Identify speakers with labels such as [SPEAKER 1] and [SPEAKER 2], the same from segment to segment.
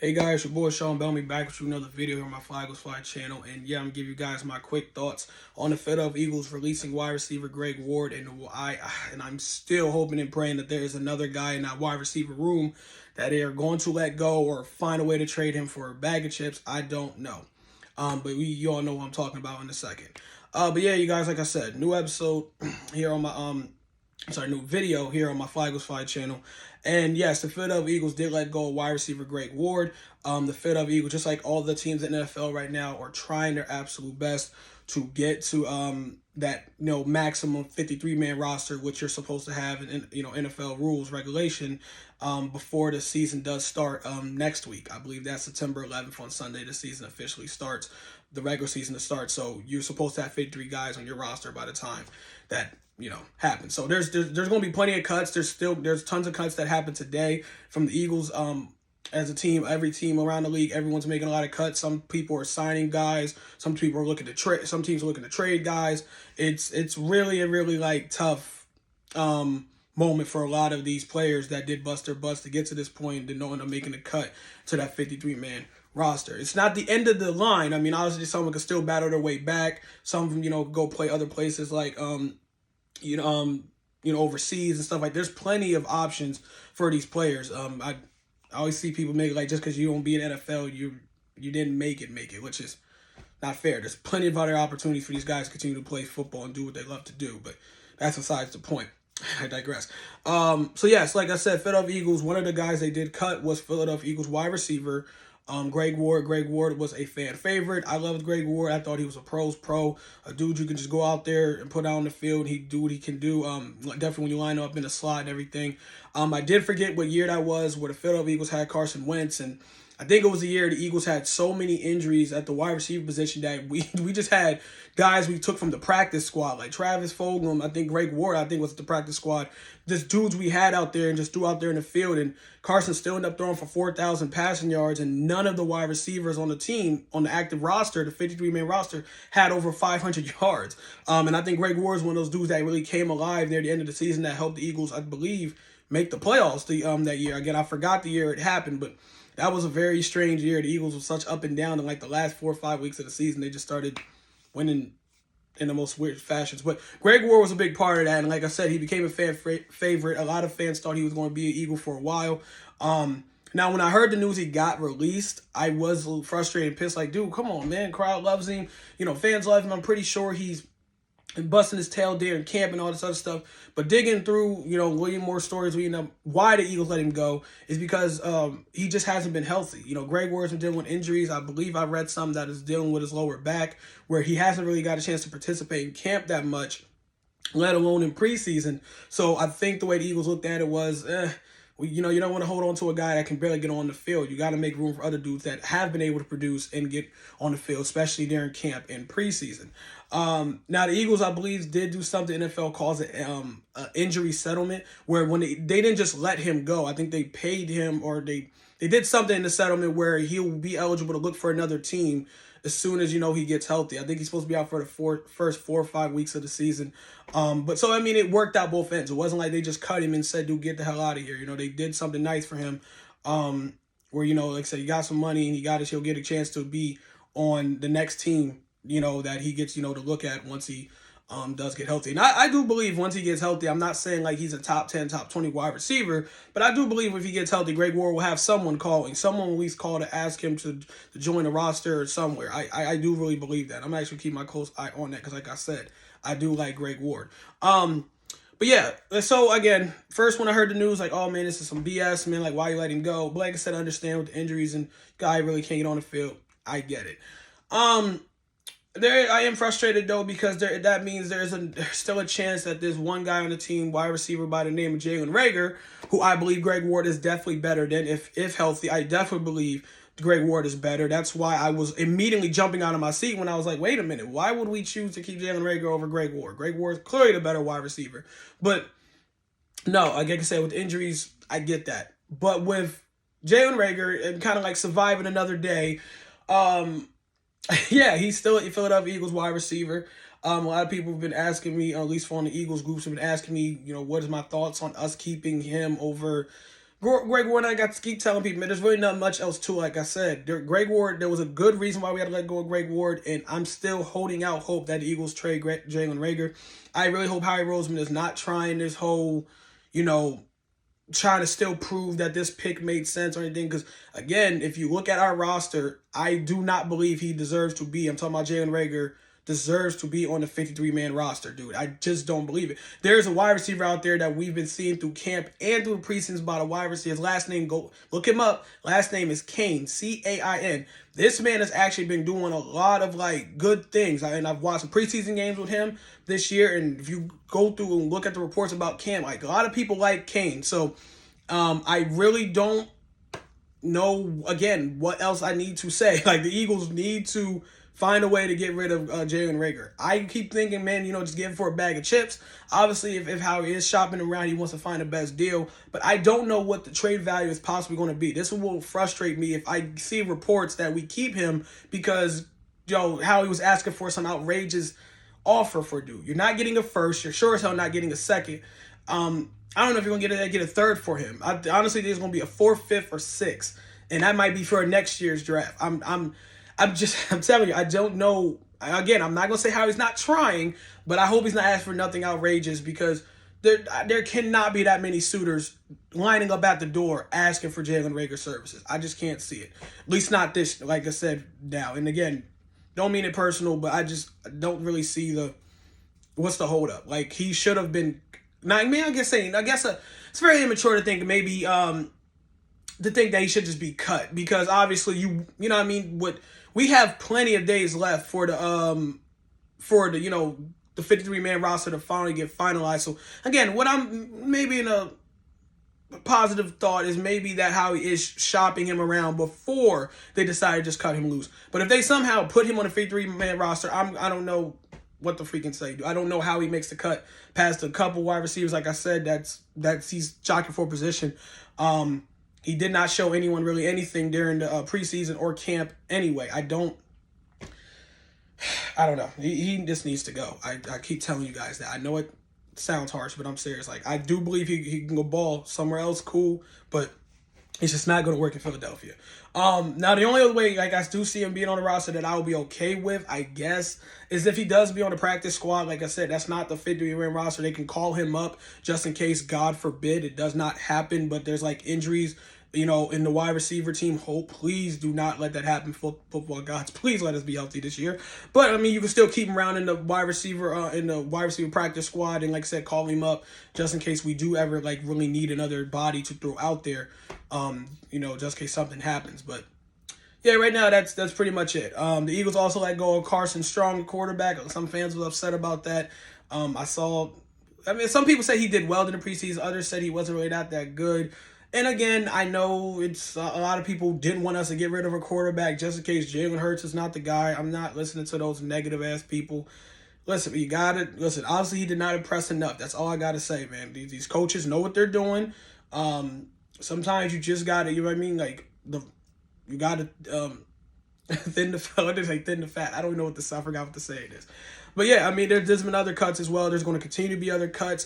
[SPEAKER 1] Hey guys, your boy Sean Bellamy back with you another video here on my Fly Eagles Fly channel, and yeah, I'm gonna give you guys my quick thoughts on the Philadelphia Eagles releasing wide receiver Greg Ward, and I'm still hoping and praying that there is another guy in that wide receiver room that they are going to let go or find a way to trade him for a bag of chips. I don't know, but you all know what I'm talking about in a second. But yeah, you guys, like I said, new episode here on my new video here on my Fly Eagles Fly channel. And yes, the Philadelphia Eagles did let go of wide receiver Greg Ward. The Philadelphia Eagles, just like all the teams in the NFL right now, are trying their absolute best to get to that maximum 53-man roster, which you're supposed to have in NFL rules regulation before the season does start next week. I believe that's September 11th on Sunday. The season officially starts, the regular season to start. So you're supposed to have 53 guys on your roster by the time that happens. So there's going to be plenty of cuts. There's tons of cuts that happen today from the Eagles. As a team, every team around the league, everyone's making a lot of cuts. Some people are signing guys. Some people are looking to trade. Some teams are looking to trade guys. It's really a really tough moment for a lot of these players that did bust their butts to get to this point and knowing they're making a cut to that 53-man roster. It's not the end of the line. I mean, obviously, someone can still battle their way back. Some of them, go play other places like overseas and stuff. Like, there's plenty of options for these players. I always see people make just because you don't be in NFL, you didn't make it, which is not fair. There's plenty of other opportunities for these guys to continue to play football and do what they love to do, but that's besides the point. I digress. So yes, like I said, Philadelphia Eagles, one of the guys they did cut was Philadelphia Eagles wide receiver Greg Ward. Greg Ward was a fan favorite. I loved Greg Ward. I thought he was a pro's pro, a dude you can just go out there and put out on the field. He do what he can do. Definitely when you line up in the slot and everything. I did forget what year that was where the Philadelphia Eagles had Carson Wentz, and I think it was the year the Eagles had so many injuries at the wide receiver position that we just had guys we took from the practice squad, like Travis Fulgham. I think Greg Ward, was the practice squad. Just dudes we had out there and just threw out there in the field. And Carson still ended up throwing for 4,000 passing yards, and none of the wide receivers on the team, on the active roster, the 53-man roster, had over 500 yards. And I think Greg Ward is one of those dudes that really came alive near the end of the season that helped the Eagles, I believe, make the playoffs that year. Again, I forgot the year it happened, but that was a very strange year. The Eagles were such up and down in the last 4 or 5 weeks of the season. They just started winning in the most weird fashions. But Greg Ward was a big part of that. And like I said, he became a fan favorite. A lot of fans thought he was going to be an Eagle for a while. Now, when I heard the news he got released, I was a little frustrated and pissed. Like, dude, come on, man. Crowd loves him. Fans love him. I'm pretty sure he's busting his tail there in camp and all this other stuff. But digging through, William Moore's stories, why the Eagles let him go is because he just hasn't been healthy. Greg Ward's been dealing with injuries. I believe I read some that is dealing with his lower back, where he hasn't really got a chance to participate in camp that much, let alone in preseason. So I think the way the Eagles looked at it was, you don't want to hold on to a guy that can barely get on the field. You got to make room for other dudes that have been able to produce and get on the field, especially during camp and preseason. Now, the Eagles, I believe, did do something NFL calls an injury settlement, where when they didn't just let him go. I think they paid him, or they did something in the settlement where he'll be eligible to look for another team as soon as he gets healthy. I think he's supposed to be out for the first 4 or 5 weeks of the season. But so, I mean, it worked out both ends. It wasn't like they just cut him and said, dude, get the hell out of here. They did something nice for him, where, like I said, he got some money and he'll get a chance to be on the next team, that he gets, to look at once he does get healthy. And I do believe once he gets healthy, I'm not saying he's a top 10, top 20 wide receiver, but I do believe if he gets healthy, Greg Ward will have someone calling. Someone will at least call to ask him to join the roster or somewhere. I do really believe that. I'm actually keeping my close eye on that because, like I said, I do like Greg Ward. But yeah, so again, first when I heard the news, oh man, this is some BS, man, why you let him go? But like I said, I understand with the injuries and guy really can't get on the field. I get it. I am frustrated though, because that means there's still a chance that there's one guy on the team, wide receiver by the name of Jalen Reagor, who I believe Greg Ward is definitely better than. If healthy, I definitely believe Greg Ward is better. That's why I was immediately jumping out of my seat when I was like, wait a minute, why would we choose to keep Jalen Reagor over Greg Ward? Greg Ward is clearly the better wide receiver. But no, like I said, with injuries, I get that. But with Jalen Reagor and kind of surviving another day, yeah, he's still a Philadelphia Eagles wide receiver. A lot of people have been asking me, or at least from the Eagles groups have been asking me, what is my thoughts on us keeping him over Greg Ward, I got to keep telling people, man, there's really not much else to it. Like I said, Greg Ward, there was a good reason why we had to let go of Greg Ward, and I'm still holding out hope that the Eagles trade Jalen Reagor. I really hope Howie Roseman is not trying this whole, trying to still prove that this pick made sense or anything. Because, again, if you look at our roster, I do not believe he deserves to be. I'm talking about Jalen Reagor deserves to be on the 53-man roster, dude. I just don't believe it. There's a wide receiver out there that we've been seeing through camp and through preseasons about a wide receiver. His last name, go look him up. Last name is Cain, C-A-I-N. This man has actually been doing a lot of, good things. And I've watched some preseason games with him this year, and if you go through and look at the reports about camp, a lot of people like Cain. So, I really don't know, again, what else I need to say. The Eagles need to find a way to get rid of Jalen Reagor. I keep thinking, man, just give him for a bag of chips. Obviously, if Howie is shopping around, he wants to find the best deal. But I don't know what the trade value is possibly going to be. This will frustrate me if I see reports that we keep him because, Howie was asking for some outrageous offer for dude. You're not getting a first. You're sure as hell not getting a second. I don't know if you're going to get a third for him. I honestly think it's going to be a 4th, 5th, or 6th. And that might be for next year's draft. I'm telling you, I don't know. Again, I'm not going to say how he's not trying, but I hope he's not asking for nothing outrageous because there cannot be that many suitors lining up at the door asking for Jalen Reagor services. I just can't see it. At least not this, like I said, now. And again, don't mean it personal, but I just don't really see what's the holdup. He should have been, I guess it's very immature to think maybe, to think that he should just be cut because obviously you know what I mean, we have plenty of days left for the 53-man roster to finally get finalized. So again, what I'm maybe in a positive thought is maybe that Howie is shopping him around before they decide to just cut him loose. But if they somehow put him on a 53-man roster, I don't know what the freaking say. I don't know how he makes the cut past a couple wide receivers. Like I said, that's he's jockeying for position. He did not show anyone really anything during the preseason or camp anyway. I don't know. He just needs to go. I keep telling you guys that. I know it sounds harsh, but I'm serious. I do believe he can go ball somewhere else, cool, but it's just not going to work in Philadelphia. Now, the only other way I do see him being on the roster that I will be okay with, I guess, is if he does be on the practice squad. Like I said, that's not the 50-man roster. They can call him up just in case, God forbid, it does not happen, but there's injuries, in the wide receiver team. Please do not let that happen, football gods. Please let us be healthy this year. But, you can still keep him around in the wide receiver practice squad and, like I said, call him up just in case we do ever, really need another body to throw out there, just in case something happens. But, yeah, right now that's pretty much it. The Eagles also let go of Carson Strong, quarterback. Some fans were upset about that. Some people say he did well in the preseason. Others said he wasn't really that good. And again, I know it's a lot of people didn't want us to get rid of a quarterback just in case Jalen Hurts is not the guy. I'm not listening to those negative-ass people. Listen, obviously he did not impress enough. That's all I got to say, man. These coaches know what they're doing. Sometimes you just got to, you know what I mean? You got to thin the fat. I don't know I forgot what the saying is. But yeah, there's been other cuts as well. There's going to continue to be other cuts.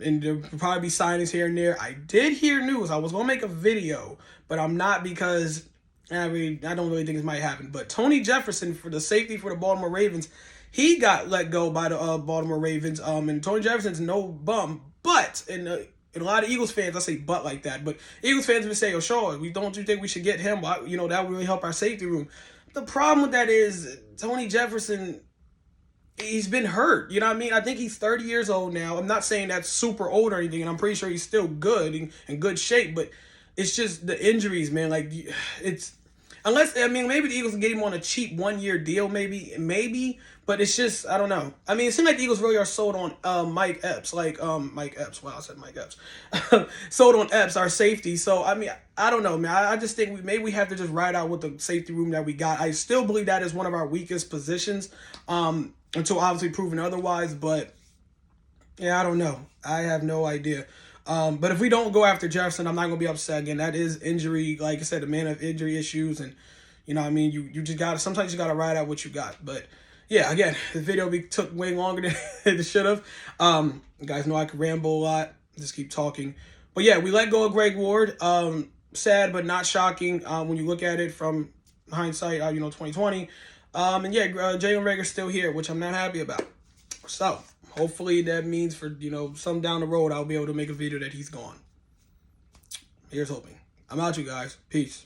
[SPEAKER 1] And there'll probably be signings here and there. I did hear news. I was going to make a video, but I'm not because I don't really think this might happen. But Tony Jefferson, for the safety for the Baltimore Ravens, he got let go by the Baltimore Ravens. And Tony Jefferson's no bum. But, and a lot of Eagles fans, I say but like that, but Eagles fans would say, don't you think we should get him? That would really help our safety room. The problem with that is Tony Jefferson, he's been hurt. You know what I mean? I think he's 30 years old now. I'm not saying that's super old or anything, and I'm pretty sure he's still good and in good shape, but it's just the injuries, man. It's unless maybe the Eagles can get him on a cheap 1-year deal, maybe, but it's just I don't know. It seems like the Eagles really are sold on Mike Epps, Mike Epps. Wow, I said Mike Epps. Sold on Epps, our safety. So I don't know, man. I just think maybe we have to just ride out with the safety room that we got. I still believe that is one of our weakest positions. Until obviously proven otherwise, but yeah, I don't know. I have no idea. But if we don't go after Jefferson, I'm not going to be upset again. That is injury. Like I said, a man of injury issues. And, you just got to, sometimes you got to ride out what you got. But yeah, again, the video took way longer than it should have. You guys know I could ramble a lot. Just keep talking. But yeah, we let go of Greg Ward. Sad, but not shocking when you look at it from hindsight, 2020. And yeah, Jalen Reagor's still here, which I'm not happy about. So hopefully that means for, some down the road, I'll be able to make a video that he's gone. Here's hoping. I'm out, you guys. Peace.